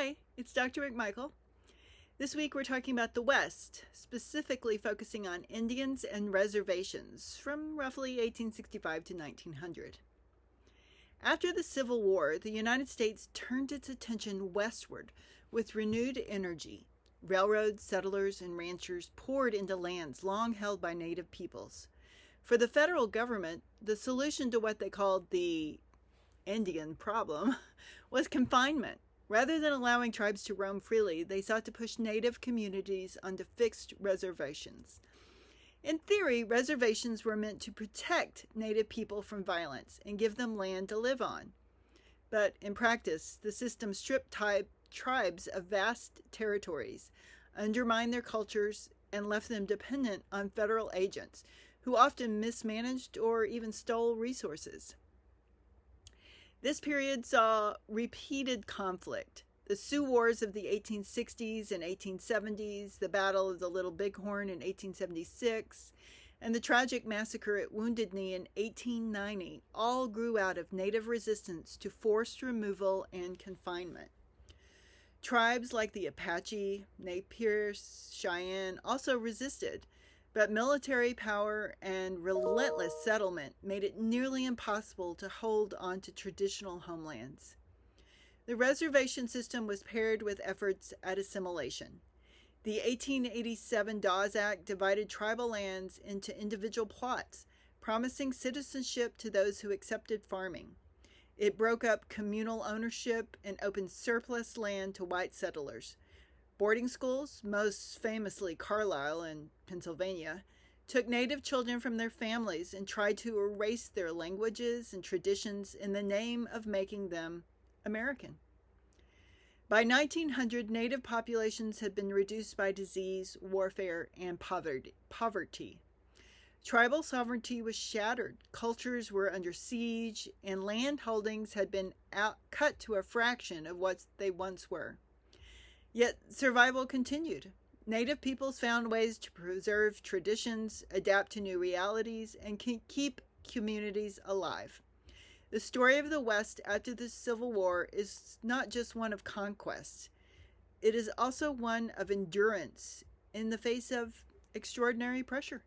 Hi, it's Dr. McMichael. This week we're talking about the West, specifically focusing on Indians and reservations from roughly 1865 to 1900. After the Civil War, the United States turned its attention westward with renewed energy. Railroads, settlers, and ranchers poured into lands long held by Native peoples. For the federal government, the solution to what they called the Indian problem was confinement. Rather than allowing tribes to roam freely, they sought to push Native communities onto fixed reservations. In theory, reservations were meant to protect Native people from violence and give them land to live on. But in practice, the system stripped tribes of vast territories, undermined their cultures, and left them dependent on federal agents who often mismanaged or even stole resources. This period saw repeated conflict. The Sioux Wars of the 1860s and 1870s, the Battle of the Little Bighorn in 1876, and the tragic massacre at Wounded Knee in 1890 all grew out of Native resistance to forced removal and confinement. Tribes like the Apache, Napier, Cheyenne also resisted, but military power and relentless settlement made it nearly impossible to hold on to traditional homelands. The reservation system was paired with efforts at assimilation. The 1887 Dawes Act divided tribal lands into individual plots, promising citizenship to those who accepted farming. It broke up communal ownership and opened surplus land to white settlers. Boarding schools, most famously Carlisle in Pennsylvania, took Native children from their families and tried to erase their languages and traditions in the name of making them American. By 1900, Native populations had been reduced by disease, warfare, and poverty. Tribal sovereignty was shattered, cultures were under siege, and land holdings had been cut to a fraction of what they once were. Yet survival continued. Native peoples found ways to preserve traditions, adapt to new realities, and keep communities alive. The story of the West after the Civil War is not just one of conquest. It is also one of endurance in the face of extraordinary pressure.